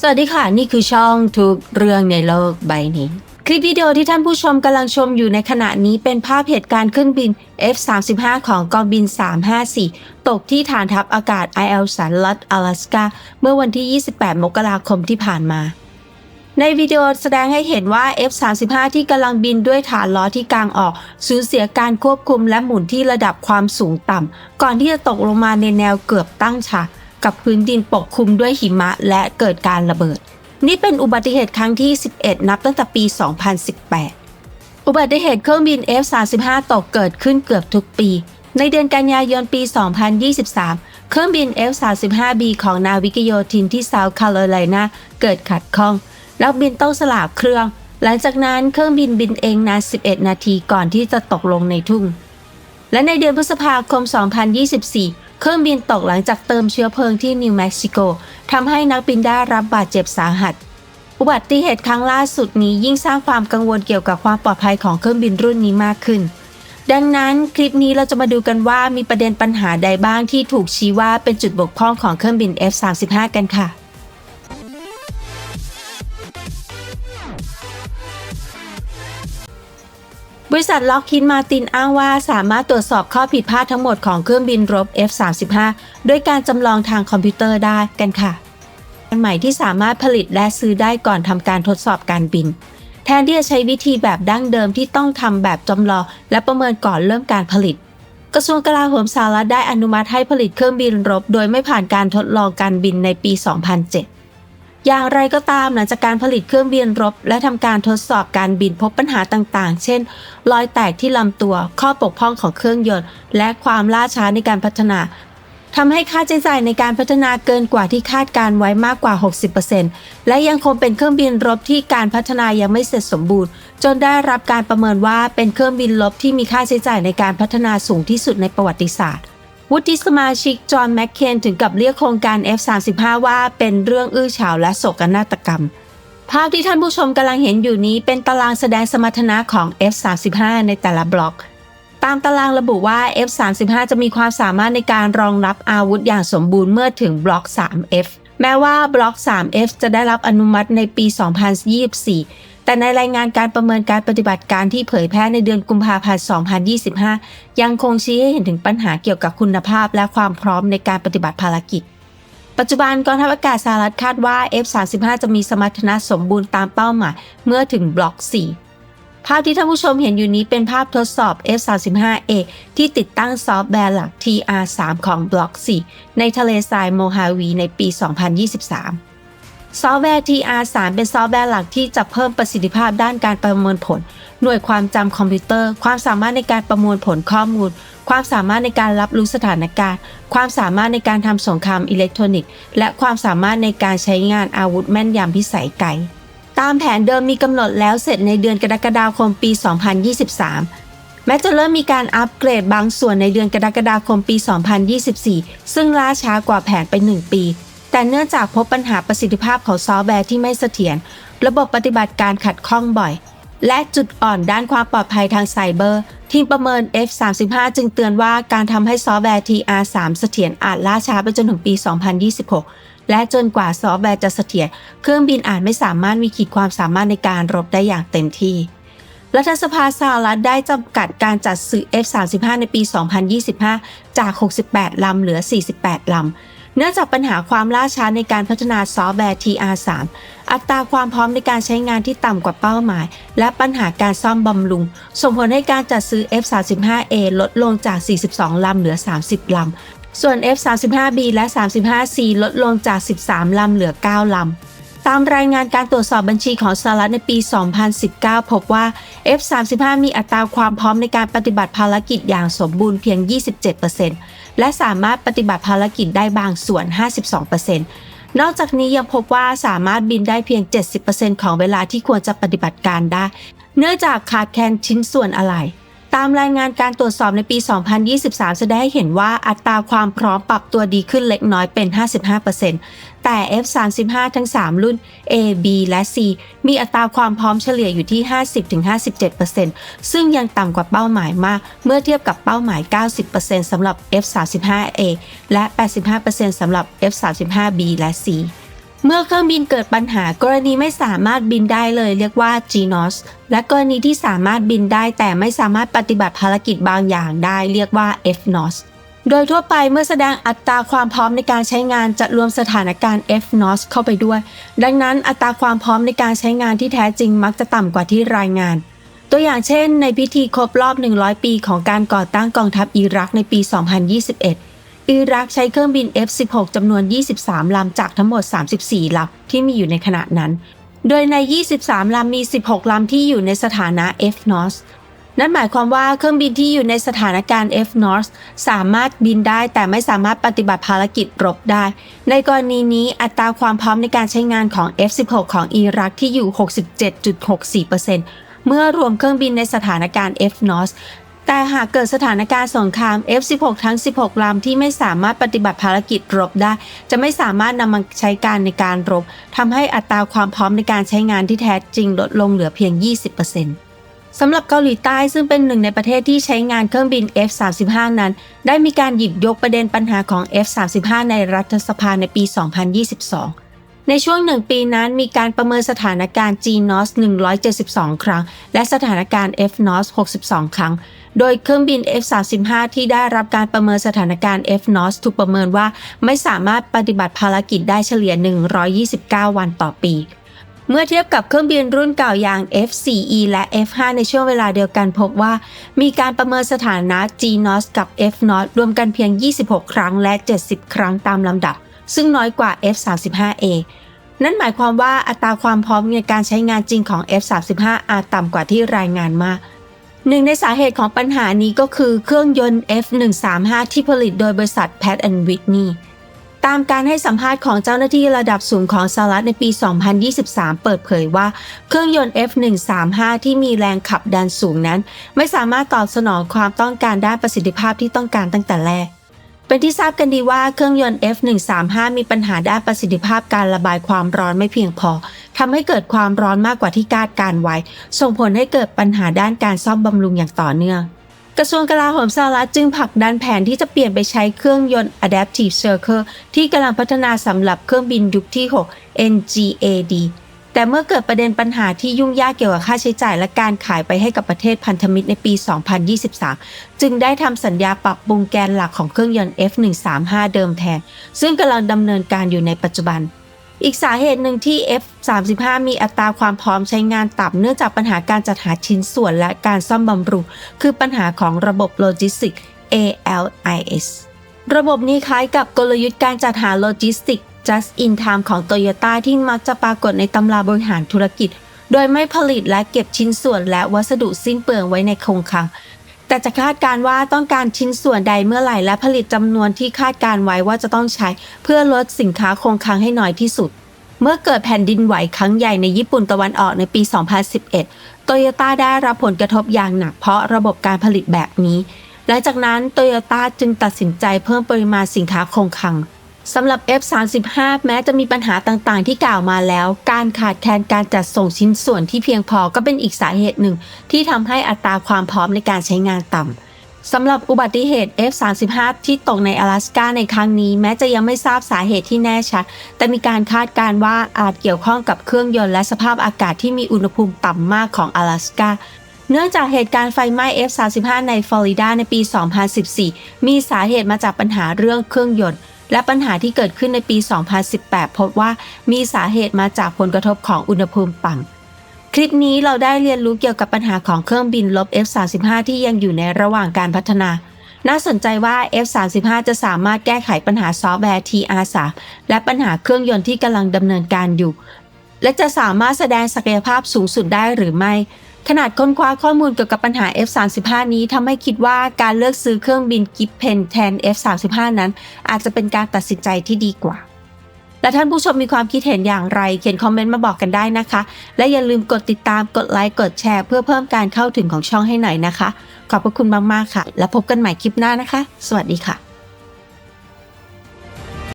สวัสดีค่ะนี่คือช่องทุกเรื่องในโลกใบนี้คลิปวิดีโอที่ท่านผู้ชมกำลังชมอยู่ในขณะนี้เป็นภาพเหตุการณ์เครื่องบิน F-35 ของกองบิน 354 ตกที่ฐานทัพอากาศ Eielson รัฐ阿拉斯加เมื่อวันที่ 28 มกราคมที่ผ่านมาในวิดีโอแสดงให้เห็นว่า F-35 ที่กำลังบินด้วยฐานล้อที่กางออกสูญเสียการควบคุมและหมุนที่ระดับความสูงต่ำก่อนที่จะตกลงมาในแนวเกือบตั้งฉากกับพื้นดินปกคลุมด้วยหิมะและเกิดการระเบิดนี่เป็นอุบัติเหตุครั้งที่ 11 นับตั้งแต่ปี 2018 อุบัติเหตุเครื่องบิน F-35 ตกเกิดขึ้นเกือบทุกปี ในเดือนกันยายนปี 2023 เครื่องบิน F-35B ของนาวิกโยธินที่เซาท์แคโรไลนาเกิดขัดข้องนักบินต้องสลาบเครื่องหลังจากนั้นเครื่องบินบินเองนาน 11 นาทีก่อนที่จะตกลงในทุ่งและในเดือนพฤษภาคม 2024 เครื่องบินตกหลังจากเติมเชื้อเพลิงที่นิวเม็กซิโกทำให้นักบินได้รับบาดเจ็บสาหัสอุบัติเหตุครั้งล่าสุดนี้ยิ่งสร้างความกังวลเกี่ยวกับความปลอดภัยของเครื่องบินรุ่นนี้มากขึ้นดังนั้นคลิปนี้เราจะมาดูกันว่ามีประเด็นปัญหาใดบ้างที่ถูกชี้ว่าเป็นจุดบกพร่องของเครื่องบิน F-35 กันค่ะบริษัทล็อกฮีดมาร์ตินอ้างว่าสามารถตรวจสอบข้อผิดพลาดทั้งหมดของเครื่องบินรบ F-35 ด้วยการจำลองทางคอมพิวเตอร์ได้กันค่ะอันใหม่ที่สามารถผลิตและซื้อได้ก่อนทำการทดสอบการบินแทนที่จะใช้วิธีแบบดั้งเดิมที่ต้องทำแบบจำลองและประเมินก่อนเริ่มการผลิตกระทรวงกลาโหมสหรัฐได้อนุมัติให้ผลิตเครื่องบินรบโดยไม่ผ่านการทดลองการบินในปี 2007อย่างไรก็ตามหลังจากการผลิตเครื่องบินรบและทำการทดสอบการบินพบปัญหาต่างๆเช่นรอยแตกที่ลำตัวข้อบกพร่องของเครื่องยนต์และความล่าช้าในการพัฒนาทำให้ค่าใช้จ่ายในการพัฒนาเกินกว่าที่คาดการไว้มากกว่า 60% และยังคงเป็นเครื่องบินรบที่การพัฒนายังไม่เสร็จสมบูรณ์จนได้รับการประเมินว่าเป็นเครื่องบินรบที่มีค่าใช้จ่ายในการพัฒนาสูงที่สุดในประวัติศาสตร์วุฒิสมาชิกจอห์นแมคเคนถึงกับเรียกโครงการ F-35 ว่าเป็นเรื่องอื้อฉาวและโศกนาฏกรรมภาพที่ท่านผู้ชมกำลังเห็นอยู่นี้เป็นตารางแสดงสมรรถนะของ F-35 ในแต่ละบล็อกตามตารางระบุว่า F-35 จะมีความสามารถในการรองรับอาวุธอย่างสมบูรณ์เมื่อถึงบล็อก 3F แม้ว่าบล็อก 3F จะได้รับอนุมัติในปี 2024 แต่ในรายงานการประเมินการปฏิบัติการที่เผยแพร่ในเดือนกุมภาพันธ์ 2025 ยังคงชี้ให้เห็นถึงปัญหาเกี่ยวกับคุณภาพและความพร้อมในการปฏิบัติภารกิจปัจจุบันกองทัพอากาศสหรัฐคาดว่า F-35 จะมีสมรรถนะสมบูรณ์ตามเป้าหมายเมื่อถึงบล็อก 4 ภาพที่ท่านผู้ชมเห็นอยู่นี้เป็นภาพทดสอบ F-35A ที่ติดตั้งซอฟต์แวร์หลัก TR3 ของบล็อก 4 ในทะเลทรายโมฮาวีในปี 2023ซอฟต์แวร์ TR3 เป็นซอฟต์แวร์หลักที่จะเพิ่มประสิทธิภาพด้านการประมวลผลหน่วยความจำคอมพิวเตอร์ความสามารถในการประมวลผลข้อมูลความสามารถในการรับรู้สถานการณ์ความสามารถในการทำสงครามอิเล็กทรอนิกส์และความสามารถในการใช้งานอาวุธแม่นยำพิสัยไกลตามแผนเดิมมีกำหนดแล้วเสร็จในเดือนกรกฎาคมปี 2023 แม้จะเริ่มมีการอัปเกรดบางส่วนในเดือนกรกฎาคมปี 2024 ซึ่งล่าช้ากว่าแผนไป 1 ปีแต่เนื่องจากพบปัญหาประสิทธิภาพของซอฟต์แวร์ที่ไม่เสถียรระบบปฏิบัติการขัดข้องบ่อยและจุดอ่อนด้านความปลอดภัยทางไซเบอร์ทีมประเมิน F-35 จึงเตือนว่าการทำให้ซอฟต์แวร์ TR3 เสถียรอาจล่าช้าไปจนถึงปี 2026 และจนกว่าซอฟต์แวร์จะเสถียรเครื่องบินอาจไม่สามารถมีขีดความสามารถในการรบได้อย่างเต็มที่รัฐสภาสหรัฐได้จำกัดการจัดซื้อ F-35 ในปี 2025 จาก 68 ลำเหลือ 48 ลำเนื่องจากปัญหาความล่าช้าในการพัฒนาซอฟต์แวร์ TR3 อัตราความพร้อมในการใช้งานที่ต่ำกว่าเป้าหมายและปัญหาการซ่อมบำรุงส่งผลให้การจัดซื้อ F-35A ลดลงจาก 42 ลำเหลือ 30 ลำส่วน F-35B และ 35C ลดลงจาก 13 ลำเหลือ 9 ลำตามรายงานการตรวจสอบบัญชีของสหรัฐในปี 2019 พบว่า F-35 มีอัตราความพร้อมในการปฏิบัติภารกิจอย่างสมบูรณ์เพียง 27% และสามารถปฏิบัติภารกิจได้บางส่วน 52% นอกจากนี้ยังพบว่าสามารถบินได้เพียง 70% ของเวลาที่ควรจะปฏิบัติการได้เนื่องจากขาดแคลนชิ้นส่วนอะไหล่ตามรายงานการตรวจสอบในปี 2023 แสดงให้เห็นว่าอัตราความพร้อมปรับตัวดีขึ้นเล็กน้อยเป็น 55% แต่ F-35 ทั้ง 3 รุ่น A, B และ C มีอัตราความพร้อมเฉลี่ยอยู่ที่ 50-57% ซึ่งยังต่ำกว่าเป้าหมายมากเมื่อเทียบกับเป้าหมาย 90% สำหรับ F-35A และ 85% สำหรับ F-35B และ C เมื่อเครื่องบินเกิดปัญหากรณีไม่สามารถบินได้เลยเรียกว่า GNOS และกรณีที่สามารถบินได้แต่ไม่สามารถปฏิบัติภารกิจบางอย่างได้เรียกว่า FNOS โดยทั่วไปเมื่อแสดงอัตราความพร้อมในการใช้งานจะรวมสถานการณ์ FNOS เข้าไปด้วยดังนั้นอัตราความพร้อมในการใช้งานที่แท้จริงมักจะต่ำกว่าที่รายงานตัวอย่างเช่นในพิธีครบรอบ100 ปีของการก่อตั้งกองทัพอิรักในปี 2021อิรักใช้เครื่องบิน F-16 จำนวน23 ลำจากทั้งหมด34 ลำที่มีอยู่ในขณะนั้นโดยใน23 ลำมี16 ลำที่อยู่ในสถานะ FNOS นั่นหมายความว่าเครื่องบินที่อยู่ในสถานการณ์ FNOS สามารถบินได้แต่ไม่สามารถปฏิบัติภารกิจรบได้ในกรณีนี้อัตราความพร้อมในการใช้งานของ F-16 ของอิรักที่อยู่ 67.64%เมื่อรวมเครื่องบินในสถานการณ์ FNOS แต่หากเกิดสถานการณ์สงคราม F-16 ทั้ง16 ลำที่ไม่สามารถปฏิบัติภารกิจรบได้จะไม่สามารถนำมาใช้การในการรบทำให้อัตราความพร้อมในการใช้งานที่แท้จริงลดลงเหลือเพียง 20%สำหรับเกาหลีใต้ซึ่งเป็นหนึ่งในประเทศที่ใช้งานเครื่องบิน F-35 นั้นได้มีการหยิบยกประเด็นปัญหาของ F-35 ในรัฐสภาในปี 2022ในช่วง1 ปีนั้นมีการประเมินสถานการณ์ GNOS 172 ครั้งและสถานการณ์ FNOS 62 ครั้งโดยเครื่องบิน F-35 ที่ได้รับการประเมินสถานการณ์ FNOS ถูกประเมินว่าไม่สามารถปฏิบัติภารกิจได้เฉลี่ย129 วันต่อปีเมื่อเทียบกับเครื่องบินรุ่นเก่าอย่าง F4E และ F5 ในช่วงเวลาเดียวกันพบว่ามีการประเมินสถานะ GNOS กับ FNOS รวมกันเพียง26 ครั้งและ70 ครั้งตามลำดับซึ่งน้อยกว่า F-35A นั่นหมายความว่าอัตราความพร้อมในการใช้งานจริงของ F-35 อาจต่ำกว่าที่รายงานมากหนึ่งในสาเหตุของปัญหานี้ก็คือเครื่องยนต์ F135 ที่ผลิตโดยบริษัท Pratt & Whitney ตามการให้สัมภาษณ์ของเจ้าหน้าที่ระดับสูงของสหรัฐในปี 2023 เปิดเผยว่าเครื่องยนต์ F135 ที่มีแรงขับดันสูงนั้นไม่สามารถตอบสนองความต้องการด้านประสิทธิภาพที่ต้องการตั้งแต่แรกเป็นที่ทราบกันดีว่าเครื่องยนต์ F135 มีปัญหาด้านประสิทธิภาพการระบายความร้อนไม่เพียงพอทำให้เกิดความร้อนมากกว่าที่คาดการไว้ส่งผลให้เกิดปัญหาด้านการซ่อมบำรุงอย่างต่อเนื่องกระทรวงกลาโหมสหรัฐจึงผลักดันแผนที่จะเปลี่ยนไปใช้เครื่องยนต์ Adaptive Circle ที่กำลังพัฒนาสำหรับเครื่องบินยุคที่ 6 NGAD แต่เมื่อเกิดประเด็นปัญหาที่ยุ่งยากเกี่ยวกับค่าใช้จ่ายและการขายไปให้กับประเทศพันธมิตรในปี 2023 จึงได้ทำสัญญาปรับปรุงแกนหลักของเครื่องยนต์ F135 เดิมแทนซึ่งกำลังดำเนินการอยู่ในปัจจุบันอีกสาเหตุหนึ่งที่ F-35 มีอัตราความพร้อมใช้งานต่ำเนื่องจากปัญหาการจัดหาชิ้นส่วนและการซ่อมบำรุงคือปัญหาของระบบโลจิสติกส์ ALIS ระบบนี้คล้ายกับกลยุทธ์การจัดหาโลจิสติกส์ Just in Time ของ Toyota ที่มักจะปรากฏในตำราบริหารธุรกิจโดยไม่ผลิตและเก็บชิ้นส่วนและวัสดุสิ้นเปลืองไว้ในคงคลังแต่จะคาดการว่าต้องการชิ้นส่วนใดเมื่อไหร่และผลิตจำนวนที่คาดการไว้ว่าจะต้องใช้เพื่อลดสินค้าคงคลังให้น้อยที่สุดเมื่อเกิดแผ่นดินไหวครั้งใหญ่ในญี่ปุ่นตะวันออกในปี 2011 Toyota ได้รับผลกระทบอย่างหนักเพราะระบบการผลิตแบบนี้หลังจากนั้น Toyota จึงตัดสินใจเพิ่มปริมาณสินค้าคงคลังสำหรับ F-35 แม้จะมีปัญหาต่างๆที่กล่าวมาแล้วการขาดแคลนการจัดส่งชิ้นส่วนที่เพียงพอก็เป็นอีกสาเหตุหนึ่งที่ทำให้อัตราความพร้อมในการใช้งานต่ำสำหรับอุบัติเหตุ F-35 ที่ตกใน阿拉斯ก้าในครั้งนี้แม้จะยังไม่ทราบสาเหตุที่แน่ชัดแต่มีการคาดการณ์ว่าอาจเกี่ยวข้องกับเครื่องยนต์และสภาพอากาศที่มีอุณหภูมิต่ำมากของ阿拉斯ก้าเนื่องจากเหตุการณ์ไฟไหม้ F-35 ในฟลอริดาในปี 2014 มีสาเหตุมาจากปัญหาเรื่องเครื่องยนต์และปัญหาที่เกิดขึ้นในปี 2018 พบว่ามีสาเหตุมาจากผลกระทบของอุณหภูมิต่ำคลิปนี้เราได้เรียนรู้เกี่ยวกับปัญหาของเครื่องบินรบ F-35 ที่ยังอยู่ในระหว่างการพัฒนาน่าสนใจว่า F-35 จะสามารถแก้ไขปัญหาซอฟต์แวร์ TR3 และปัญหาเครื่องยนต์ที่กำลังดำเนินการอยู่และจะสามารถแสดงศักยภาพสูงสุดได้หรือไม่ขนาดค้นคว้าข้อมูลเกี่ยวกับปัญหา F-35 นี้ทำให้คิดว่าการเลือกซื้อเครื่องบินกิฟเพนแทน F-35 นั้นอาจจะเป็นการตัดสินใจที่ดีกว่าและท่านผู้ชมมีความคิดเห็นอย่างไรเขียนคอมเมนต์มาบอกกันได้นะคะและอย่าลืมกดติดตามกดไลค์กดแชร์เพื่อเพิ่มการเข้าถึงของช่องให้หน่อยนะคะขอบพระคุณมากๆค่ะและพบกันใหม่คลิปหน้านะคะสวัสดีค่ะ